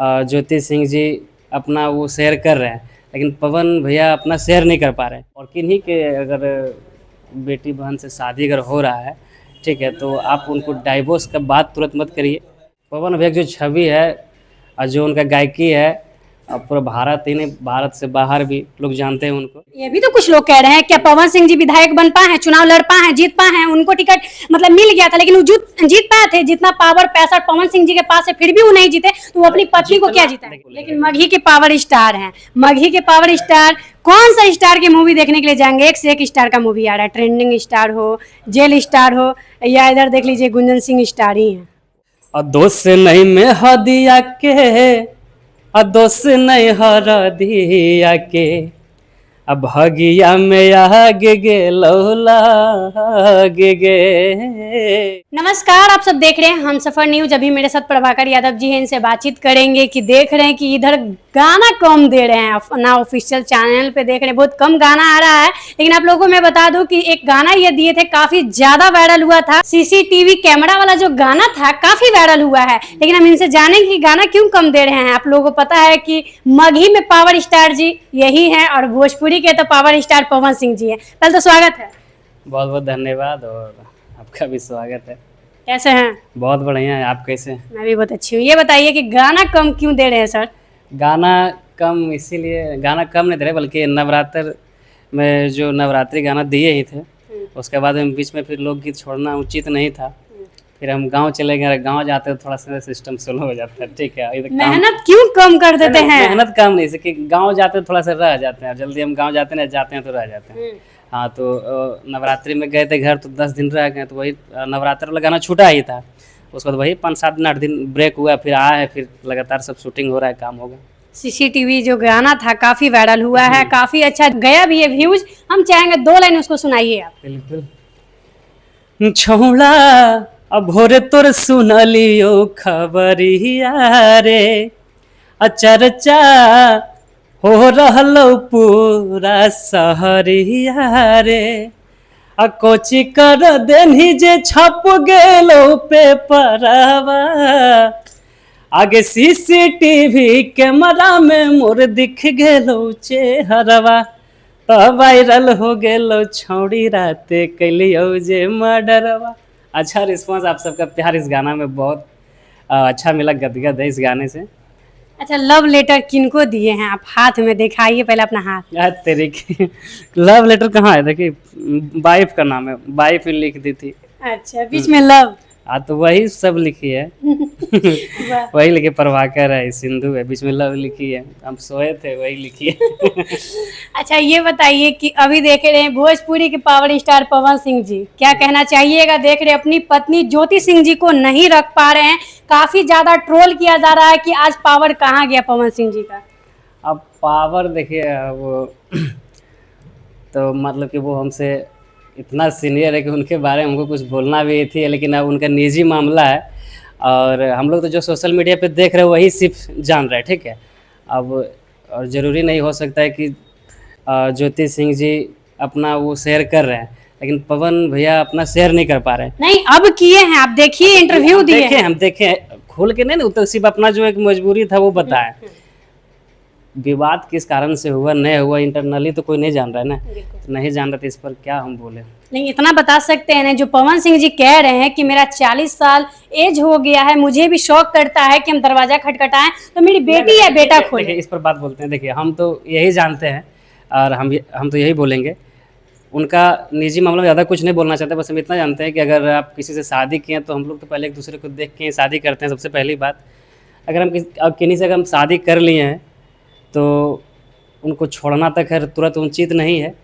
ज्योति सिंह जी अपना वो शेयर कर रहे हैं, लेकिन पवन भैया अपना शेयर नहीं कर पा रहे हैं। और किन्हीं के अगर बेटी बहन से शादी अगर हो रहा है, ठीक है, तो आप उनको डाइवोर्स का बात तुरंत मत करिए। पवन भैया की जो छवि है और जो उनका गायकी है, पूरा भारत ही नहीं, भारत से बाहर भी लोग जानते हैं उनको। ये भी तो कुछ लोग कह रहे हैं क्या पवन सिंह जी विधायक बन पाए हैं, चुनाव लड़ पाए हैं, जीत पाए हैं, उनको टिकट मतलब मिल गया था लेकिन वो जीत पाए थे। जितना पावर पैसा पवन सिंह जी के पास है फिर भी वो नहीं जीते, तो वो अपनी पत्नी को क्या जीता है। लेकिन मगही के पावर स्टार हैं, मगही के पावर स्टार। कौन सा स्टार की मूवी देखने के लिए जाएंगे, एक से एक स्टार का मूवी आ रहा है, ट्रेंडिंग स्टार हो, जेल स्टार हो, या इधर देख लीजिए गुंजन सिंह स्टार ही है। और दोस्त नहीं में हदिया के, और दोस्त नहीं हर दिया के, अब भगिया में आगे गे लौला गे गे। नमस्कार, आप सब देख रहे हैं हम सफर न्यूज। अभी मेरे साथ प्रभाकर यादव जी हैं, इनसे बातचीत करेंगे कि देख रहे हैं कि इधर गाना कम दे रहे हैं, अपना ऑफिशियल चैनल पे देख रहे हैं बहुत कम गाना आ रहा है। लेकिन आप लोगों को मैं बता दूं कि एक गाना ये दिए थे, काफी ज्यादा वायरल हुआ था। सीसीटीवी कैमरा वाला जो गाना था काफी वायरल हुआ है। लेकिन हम इनसे जानेंगे कि गाना क्यों कम दे रहे हैं। आप लोगों को पता है कि मगही में पावर स्टार जी यही है और भोजपुरी के तो पावर स्टार पवन सिंह जी है। पहले तो स्वागत है। बहुत बहुत धन्यवाद, और आपका भी स्वागत है। कैसे हैं? बहुत बढ़िया है, आप कैसे हैं? मैं भी बहुत अच्छी हूँ। ये बताइए कि गाना कम क्यों दे रहे हैं सर? गाना कम इसीलिए, गाना कम नहीं दे रहे, बल्कि नवरात्र में जो नवरात्रि गाना दिए ही थे, उसके बाद में बीच में फिर लोकगीत छोड़ना उचित नहीं था। फिर हम गांव चले गए, गांव जाते तो थोड़ा सा सिस्टम स्लो हो जाता है, ठीक है। मेहनत क्यों कम कर देते हैं? मेहनत कम नहीं, कि गांव जाते थोड़ा सा रह जाते हैं, जल्दी हम गांव जाते हैं तो रह जाते हैं। हाँ, तो नवरात्रि में गए थे घर, तो 10 दिन रह गए, तो वही नवरात्र वाला गाना छूटा ही था। उसके बाद वही 5-7 दिन 8 दिन ब्रेक हुआ, फिर आया है, फिर लगातार सब शूटिंग हो रहा है, काम होगा। सीसीटीवी जो गाना था काफी वायरल हुआ है, काफी अच्छा गया भी है व्यूज। हम चाहेंगे 2 लाइन उसको सुनाइए आप। बिल्कुल। छौड़ा अब भोरे तोर सुनलियो खबरिया रे, चर्चा हो रहलो पूरा शहरिया रे, कोची कर देनी जे छप गेलो पेपरवा, आगे सीसीटीवी कैमरा में मोर दिख गेलो चेहरवा, तो वायरल हो गेलो छौड़ी राते कैलियो जे मर्डरवा। अच्छा रिस्पांस, आप सबका प्यार इस गाना में बहुत अच्छा मिला, गदगद है इस गाने से। अच्छा, लव लेटर किनको दिए हैं आप? हाथ में दिखाइए पहले अपना हाथ। यार तेरे की लव लेटर कहाँ है? देखिए, वाइफ का नाम है, वाइफ ही लिख दी थी। अच्छा, बीच में लव। हाँ, तो वही सब लिखी है। वही लिखी, प्रभाकर है, सिंधु है, बीच में लव लिखी है, हम सोए थे वही लिखी है। अच्छा, ये बताइए कि अभी देख रहे हैं भोजपुरी के पावर स्टार पवन सिंह जी, क्या कहना चाहिएगा? देख रहे अपनी पत्नी ज्योति सिंह जी को नहीं रख पा रहे हैं, काफी ज्यादा ट्रोल किया जा रहा है कि आज पावर कहाँ गया पवन सिंह जी का। अब पावर देखिए, वो तो मतलब कि वो हमसे इतना सीनियर है कि उनके बारे में हमको कुछ बोलना भी थी, लेकिन अब उनका निजी मामला है, और हम लोग तो जो सोशल मीडिया पे देख रहे हैं वही सिर्फ जान रहे हैं, ठीक है। अब और ज़रूरी नहीं हो सकता है कि ज्योति सिंह जी अपना वो शेयर कर रहे हैं, लेकिन पवन भैया अपना शेयर नहीं कर पा रहे हैं। नहीं, अब किए हैं, आप देखिए इंटरव्यू दिए हैं। हम देखे खोल के, नहीं तो सिर्फ अपना जो एक मजबूरी था वो बताया। विवाद किस कारण से हुआ नहीं हुआ इंटरनली तो कोई नहीं जान रहा है ना, तो नहीं जान रहा, तो इस पर क्या हम बोले। नहीं, इतना बता सकते हैं ना, जो पवन सिंह जी कह रहे हैं कि मेरा 40 साल एज हो गया है, मुझे भी शौक करता है कि हम दरवाजा खटखटाएं तो मेरी बेटी या बेटा खोले। इस पर बात बोलते हैं, देखिए हम तो यही जानते हैं, और हम तो यही बोलेंगे। उनका निजी मामला में ज़्यादा कुछ नहीं बोलना चाहते, बस हम इतना जानते हैं कि अगर आप किसी से शादी किए तो हम लोग तो पहले एक दूसरे को देख के शादी करते हैं, सबसे पहली बात। अगर हम किन्हीं से अगर हम शादी कर लिए हैं तो उनको छोड़ना तक है तुरंत उचित नहीं है।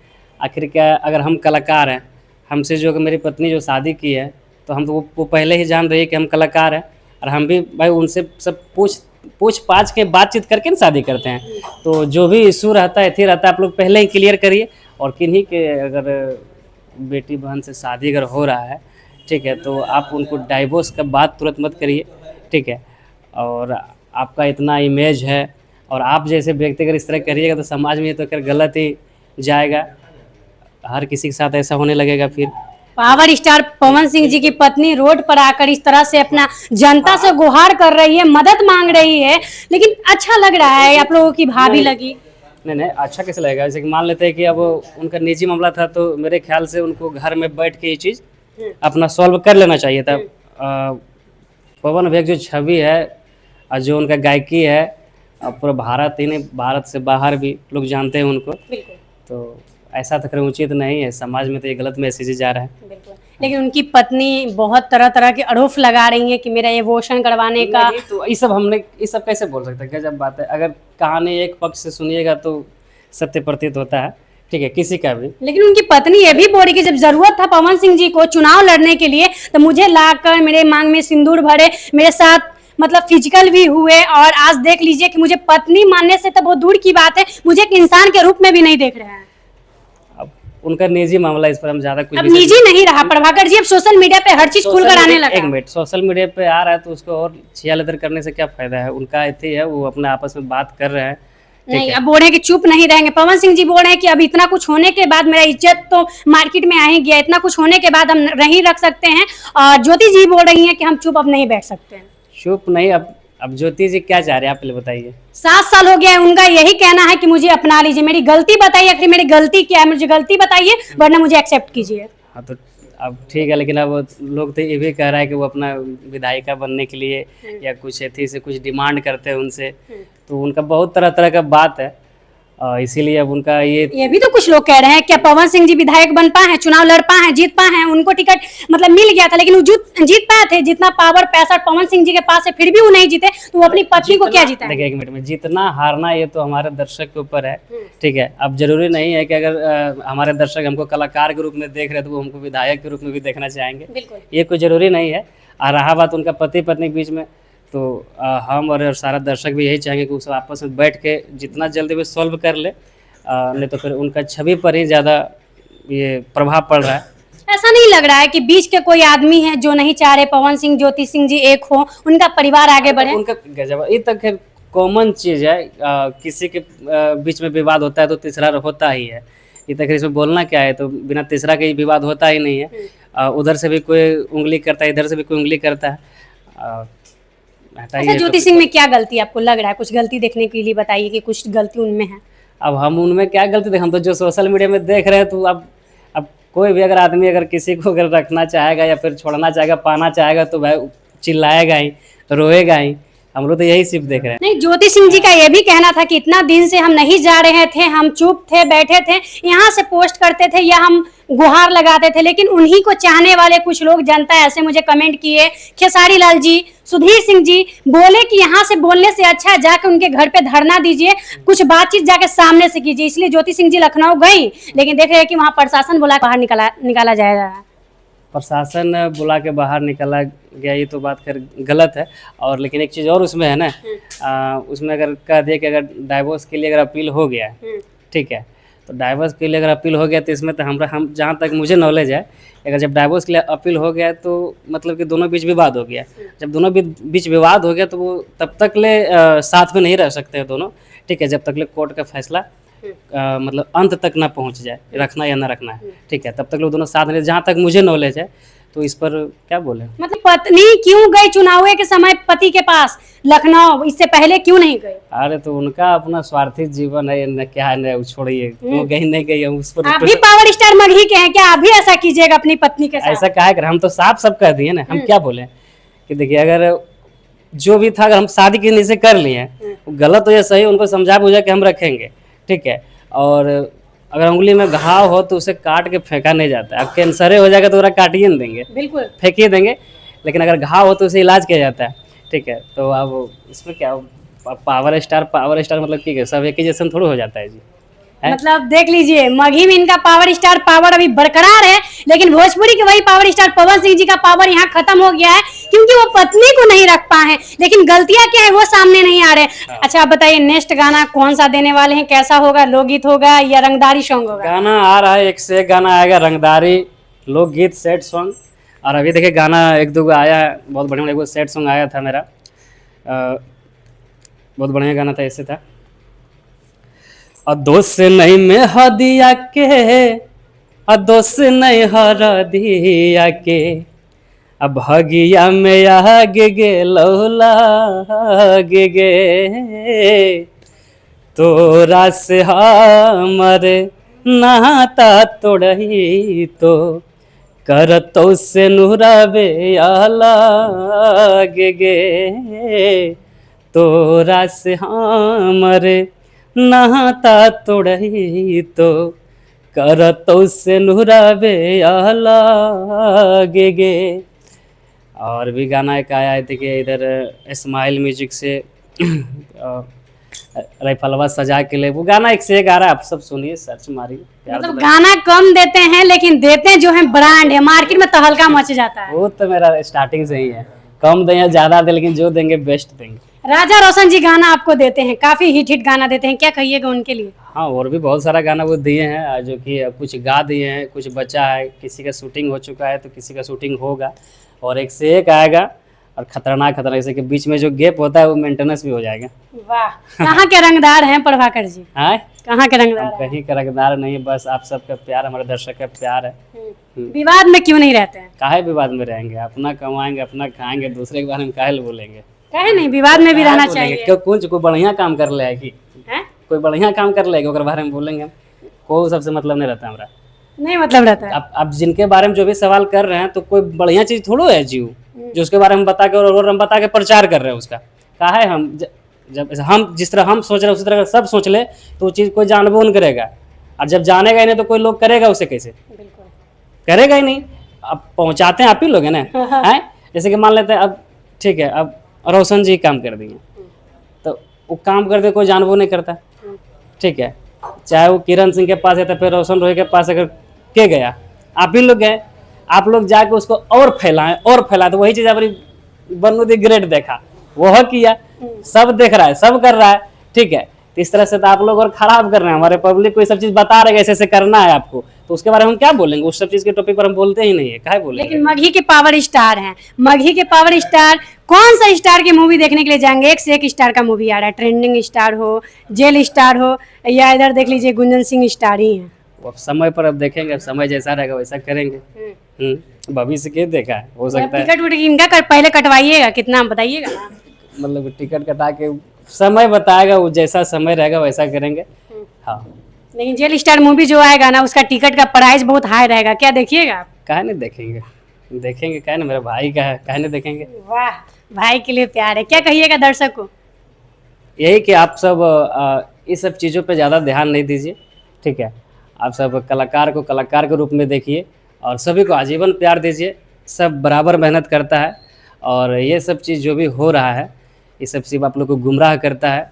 आखिर क्या, अगर हम कलाकार हैं, हमसे जो मेरी पत्नी जो शादी की है, तो हम तो वो पहले ही जान रही है कि हम कलाकार हैं, और हम भी भाई उनसे सब पूछ पाछ के बातचीत करके ना शादी करते हैं। तो जो भी इशू रहता है, थी रहता है, आप लोग पहले ही क्लियर करिए। और किन्हीं के अगर बेटी बहन से शादी अगर हो रहा है, ठीक है, तो आप उनको डाइवोर्स का बात तुरंत मत करिए, ठीक है। और आपका इतना इमेज है, और आप जैसे व्यक्ति अगर इस तरह करिएगा तो समाज में ये तो कर गलत ही जाएगा, हर किसी के साथ ऐसा होने लगेगा फिर। पावर स्टार पवन सिंह जी की पत्नी रोड पर आकर इस तरह से अपना जनता से गुहार कर रही है, मदद मांग रही है, लेकिन अच्छा लग रहा है। आप लोगों की भाभी लगी। नहीं नहीं, अच्छा कैसे लगेगा? जैसे कि मान लेते हैं कि अब उनका निजी मामला था, तो मेरे ख्याल से उनको घर में बैठ के ये चीज़ अपना सॉल्व कर लेना चाहिए था। पवन भैया जो छवि है और जो उनका गायकी है, पूरा भारत ही नहीं, भारत से बाहर भी लोग जानते हैं उनको। तो ऐसा तो करें उचित नहीं है, समाज में तो ये गलत मैसेज जा रहा है। बिल्कुल, लेकिन उनकी पत्नी बहुत तरह तरह के आरोप लगा रही है कि मेरा एवोशन करवाने का। तो ये सब कैसे बोल सकते हैं? गजब बात है। अगर कहानी एक पक्ष से सुनिएगा तो सत्य प्रतीत होता है, ठीक है, किसी का भी। लेकिन उनकी पत्नी ये भी बोल रही कि जब जरूरत था पवन सिंह जी को चुनाव लड़ने के लिए तो मुझे लाकर मेरे मांग में सिंदूर भरे, मेरे साथ मतलब फिजिकल भी हुए, और आज देख लीजिए कि मुझे पत्नी मानने से तो बहुत दूर की बात है, मुझे एक इंसान के रूप में भी नहीं देख रहे हैं। अब उनका निजी मामला, इस पर हम ज्यादा कुछ अब निजी नहीं रहा प्रभाकर जी, अब सोशल मीडिया पे हर चीज खुलकर आने लगा। एक मिनट, सोशल मीडिया पे आ रहा है तो उसको और छिया-लतर करने से क्या फायदा है? उनका एथी है, वो अपने आपस में बात कर रहे हैं। नहीं, अब बोल रहे हैं कि चुप नहीं रहेंगे। पवन सिंह जी बोल रहे हैं कि अब इतना कुछ होने के बाद मेरा इज्जत तो मार्केट में आ ही गया, इतना कुछ होने के बाद हम नहीं रख सकते हैं। और ज्योति जी बोल रही हैं कि हम चुप अब नहीं बैठ सकते हैं। चुप नहीं, अब ज्योति जी क्या चाह रहे हैं, आप पहले बताइए। 7 साल हो गया है, उनका यही कहना है कि मुझे अपना लीजिए, मेरी गलती बताइए, आखिर मेरी गलती क्या है, मुझे गलती बताइए वरना मुझे एक्सेप्ट कीजिए। हाँ तो अब ठीक है, लेकिन अब लोग तो ये भी कह रहा है कि वो अपना विधायिका बनने के लिए या कुछ एथी से कुछ डिमांड करते हैं उनसे, तो उनका बहुत तरह तरह का बात है। इसीलिए अब उनका ये भी तो कुछ लोग कह रहे हैं क्या पवन सिंह जी विधायक बन पाए हैं, चुनाव लड़ पाए हैं, जीत पाए हैं, उनको टिकट मतलब मिल गया था, लेकिन वो जीत पाए थे? जितना पावर पैसा पवन सिंह जी के पास है फिर भी वो नहीं जीते, तो वो अपनी पत्नी को क्या जीता? देखिए, एक मिनट में जीतना हारना ये तो हमारे दर्शक के ऊपर है, ठीक है। अब जरूरी नहीं है कि अगर हमारे दर्शक हमको कलाकार के रूप में देख रहे हैं तो वो हमको विधायक के रूप में भी देखना चाहेंगे, ये कोई जरूरी नहीं है। और रहा बात उनका पति पत्नी के बीच में, तो हम और सारा दर्शक भी यही चाहेंगे कि वो सब आपस में बैठ के जितना जल्दी भी सॉल्व कर ले, नहीं तो फिर उनका छवि पर ही ज़्यादा ये प्रभाव पड़ रहा है। ऐसा नहीं लग रहा है कि बीच के कोई आदमी है जो नहीं चाह रहे पवन सिंह ज्योति सिंह जी एक हो, उनका परिवार आगे बढ़े? उनका गजब, ये तक खैर कॉमन चीज़ है। किसी के बीच में विवाद होता है तो तीसरा होता ही है, ये तक इसमें बोलना क्या है? तो बिना तीसरा के विवाद होता ही नहीं है। उधर से भी कोई उंगली करता है, इधर से भी कोई उंगली करता है। अच्छा, ज्योति सिंह में क्या गलती आपको लग रहा है? कुछ गलती देखने के लिए बताइए कि कुछ गलती उनमें है। अब हम उनमें क्या गलती देखें? हम तो जो सोशल मीडिया में देख रहे हैं, तो अब कोई भी अगर आदमी अगर किसी को अगर रखना चाहेगा या फिर छोड़ना चाहेगा, पाना चाहेगा, तो भाई चिल्लाएगा ही, रोएगा ही। हम लोग तो यही सिर्फ देख रहे हैं। नहीं, ज्योति सिंह जी का ये भी कहना था कि इतना दिन से हम नहीं जा रहे थे, हम चुप थे, बैठे थे, यहाँ से पोस्ट करते थे या हम गुहार लगाते थे, लेकिन उन्हीं को चाहने वाले कुछ लोग, जनता ऐसे मुझे कमेंट किए, खेसारी लाल जी, सुधीर सिंह जी बोले कि यहाँ से बोलने से अच्छा है जाके उनके घर पे धरना दीजिए, कुछ बातचीत जाके सामने से कीजिए। इसलिए ज्योति सिंह जी लखनऊ गई, लेकिन देख रहे हैं कि वहाँ प्रशासन बोला बाहर निकाला जाएगा। प्रशासन बुला के बाहर निकाला गया, ये तो बात खैर गलत है। और लेकिन एक चीज़ और उसमें है ना, उसमें अगर कह दिया कि अगर डाइवोर्स के लिए अगर अपील हो गया, ठीक है, तो डाइवोर्स के लिए अगर अपील हो गया तो इसमें तो हम जहाँ तक मुझे नॉलेज है, अगर जब डाइवोर्स के लिए अपील हो गया तो मतलब कि दोनों बीच विवाद हो गया। जब दोनों बीच विवाद हो गया तो वो तब तक ले साथ में नहीं रह सकते हैं दोनों, ठीक है, जब तक ले कोर्ट का फैसला मतलब अंत तक ना पहुंच जाए, रखना या ना रखना है, ठीक है, तब तक लोग दोनों साथ में। जहाँ तक मुझे नॉलेज है, तो इस पर क्या बोले? मतलब पत्नी क्यों गई चुनाव के समय पति के पास लखनऊ, इससे पहले क्यों नहीं गई? अरे तो उनका अपना स्वार्थी जीवन है न, क्या है न, छोड़िए वो गई नहीं गई, हम उस पर आप भी पावर स्टार मगही के हैं क्या? आप भी ऐसा कीजिएगा अपनी पत्नी के साथ? ऐसा क्या है, हम तो साफ सब कह दिए ना, हम क्या बोले कि देखिए अगर जो भी था, अगर हम शादी किसी से कर लिए, गलत हो या सही, उनको समझा बुझा के हम रखेंगे, ठीक है। और अगर उंगली में घाव हो तो उसे काट के फेंका नहीं जाता है। अब कैंसर हो जाएगा तो पूरा काटिए नहीं देंगे, बिल्कुल फेंकिए देंगे, लेकिन अगर घाव हो तो उसे इलाज किया जाता है, ठीक है। तो अब इसमें क्या, पावर स्टार मतलब ठीक है, सब एक ही जैसे थोड़ा हो जाता है जी। मतलब देख लीजिए, मगही में इनका पावर स्टार पावर अभी बरकरार है, लेकिन भोजपुरी के वही पावर स्टार पवन सिंह जी का पावर यहाँ खत्म हो गया है, क्योंकि वो पत्नी को नहीं रख पाए हैं। लेकिन गलतियां क्या है वो सामने नहीं आ रहे। अच्छा आप बताइए, नेक्स्ट गाना कौन सा देने वाले हैं? कैसा होगा? लोकगीत होगा या रंगदारी सॉन्ग होगा? गाना आ रहा है, एक से एक गाना आएगा, रंगदारी, लोकगीत, सैड सॉन्ग। और अभी देखिए गाना एक दो आया है, बहुत बढ़िया, एक सैड सॉन्ग आया था मेरा, बहुत बढ़िया गाना था, ऐसे था, और दोस्त से नहीं मैं हदिया के दोष नहीं हरा दिया के अब भगिया में आगे गे लौला गे गे तोरा से हमरे नाता तोड़ही तो करतो से नुराबे आला गे गे तोरा से हमरे नाता तोड़ही तो करतो से नुराबे आला गे गे। और भी गाना एक आया है, देखिए इधर स्माइल म्यूजिक से राइफलवा सजा के ले, वो गाना एक से एक आ रहा है, आप सब सुनिए, सर्च मारिए। मतलब गाना कम देते हैं लेकिन देते जो है ब्रांड है, मार्केट में तहलका मच जाता है। वो तो मेरा स्टार्टिंग से ही है, कम दें ज्यादा दें लेकिन जो देंगे बेस्ट देंगे। राजा रोशन जी गाना आपको देते हैं, काफी हिट गाना देते हैं, क्या कहिएगा उनके लिए? हाँ, और भी बहुत सारा गाना वो दिए हैं, जो कि कुछ गा दिए हैं, कुछ बचा है, किसी का शूटिंग हो चुका है तो किसी का शूटिंग होगा, और एक से एक आएगा। और खतरनाक जैसे कि बीच में जो गैप होता है वो मेंटेनेंस भी हो जाएगा। वाह, कहाँ के रंगदार हैं प्रभाकर जी? हाँ, कहाँ के रंगदार? कहीं का रंगदार नहीं, बस आप सबका प्यार, हमारे दर्शक का प्यार है। विवाद में क्यों नहीं रहते हैं? काहे विवाद में रहेंगे, अपना कमाएंगे, अपना खाएंगे, दूसरे के बारे में काहे बोलेंगे? काहे नहीं, विवाद में भी रहना चाहिए। क्यों, कुछ कोई बढ़िया काम कर ले है कि कोई बढ़िया काम कर लेगा ओकर बारे में बोलेंगे हम? कोई सबसे मतलब नहीं रहता हमारा, नहीं मतलब रहता है। अब जिनके बारे में जो भी सवाल कर रहे हैं तो कोई बढ़िया चीज थोड़ो है जीव जो उसके बारे में बता के और हम बता के प्रचार कर रहे हैं उसका। कहा है हम जब हम जिस तरह हम सोच रहे हैं उसी तरह सब सोच ले तो वो चीज़ कोई जानबो नहीं करेगा, और जब जानेगा ही नहीं तो कोई लोग करेगा उसे कैसे? करेगा ही नहीं। अब पहुंचाते हैं आप ही लोग हैं ना, हैं? जैसे कि मान लेते हैं, अब ठीक है, अब रोशन जी काम कर दिए तो वो काम करते कोई जानबो नहीं करता, ठीक है, चाहे वो किरण सिंह के पास है तो फिर रोशन रोही के पास अगर के गया, आप ही लोग गए, आप लोग जाके उसको और फैलाए तो वही चीज़ हमारी बन्नू दी ग्रेट देखा, वह किया, सब देख रहा है, सब कर रहा है, ठीक है। तो इस तरह से तो आप लोग और खराब कर रहे हैं, हमारे पब्लिक को ये सब चीज़ बता रहे हैं ऐसे ऐसे करना है आपको, तो उसके बारे में हम क्या बोलेंगे? उस सब चीज़ के टॉपिक पर हम बोलते ही नहीं है, क्या बोलेंगे? लेकिन मगही के पावर स्टार हैं, मगही के पावर स्टार, कौन सा स्टार की मूवी देखने के लिए जाएंगे? एक से एक स्टार का मूवी आ रहा है, ट्रेंडिंग स्टार हो, जेल स्टार हो, या इधर देख लीजिए गुंजन सिंह स्टार ही हैं। अब समय पर अब देखेंगे, अब समय जैसा रहेगा वैसा करेंगे। भविष्य के देखा है, हो सकता है टिकट उट इनका पहले कटवाइएगा, कितना बताइएगा ना, मतलब टिकट कटा के समय बताएगा, वो जैसा समय रहेगा वैसा करेंगे। हाँ, लेकिन जेल स्टार मूवी जो आएगा ना उसका टिकट का प्राइस बहुत हाई रहेगा, क्या देखिएगा आप? काहे नहीं देखेंगे, देखेंगे, काहे ना, मेरा भाई का है, काहे नहीं देखेंगे? वाह, भाई के लिए प्यार है, क्या कहिएगा दर्शक को? यही कि आप सब इस सब चीज़ों पे ज़्यादा ध्यान नहीं दीजिए, ठीक है, आप सब कलाकार को कलाकार के रूप में देखिए और सभी को आजीवन प्यार दीजिए, सब बराबर मेहनत करता है, और ये सब चीज़ जो भी हो रहा है ये सब सिर्फ आप लोग को गुमराह करता है,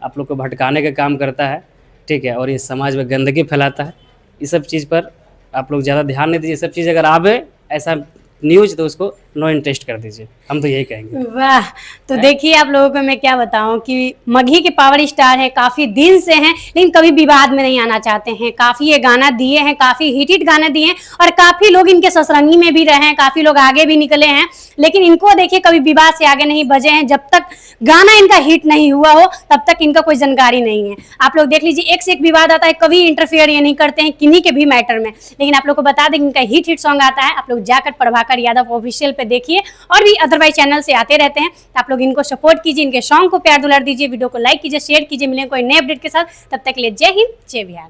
आप लोग को भटकाने का काम करता है, ठीक है, और ये समाज में गंदगी फैलाता है। इस सब चीज़ पर आप लोग ज़्यादा ध्यान नहीं दीजिए, सब चीज़ अगर आवे ऐसा न्यूज तो उसको नो इंटरेस्ट कर दीजिए, हम तो यही कहेंगे। वाह, तो देखिए आप लोगों को मैं क्या बताऊं कि मगही के पावर स्टार है, काफी दिन से हैं लेकिन कभी विवाद में नहीं आना चाहते हैं, काफी ये गाना दिए हैं, काफी हिट गाने दिए हैं, और काफी लोग इनके ससरंगी में भी रहे हैं, काफी लोग आगे भी निकले हैं, लेकिन इनको देखिए कभी विवाद से आगे नहीं बजे हैं। जब तक गाना इनका हिट नहीं हुआ हो तब तक इनका कोई जानकारी नहीं है। आप लोग देख लीजिए, एक से एक विवाद आता है, कभी इंटरफेयर ये नहीं करते हैं किन्हीं के भी मैटर में। लेकिन आप लोग को बता दें इनका हिट सॉन्ग आता है, आप लोग जाकर प्रभाकर यादव ऑफिशियल पे देखिए, और भी अदरवाइज चैनल से आते रहते हैं, तो आप लोग इनको सपोर्ट कीजिए, इनके सॉन्ग को प्यार दुलार दीजिए, वीडियो को लाइक कीजिए, शेयर कीजिए। मिलेंगे कोई नए अपडेट के साथ, तब तक के लिए जय हिंद, जय बिहार।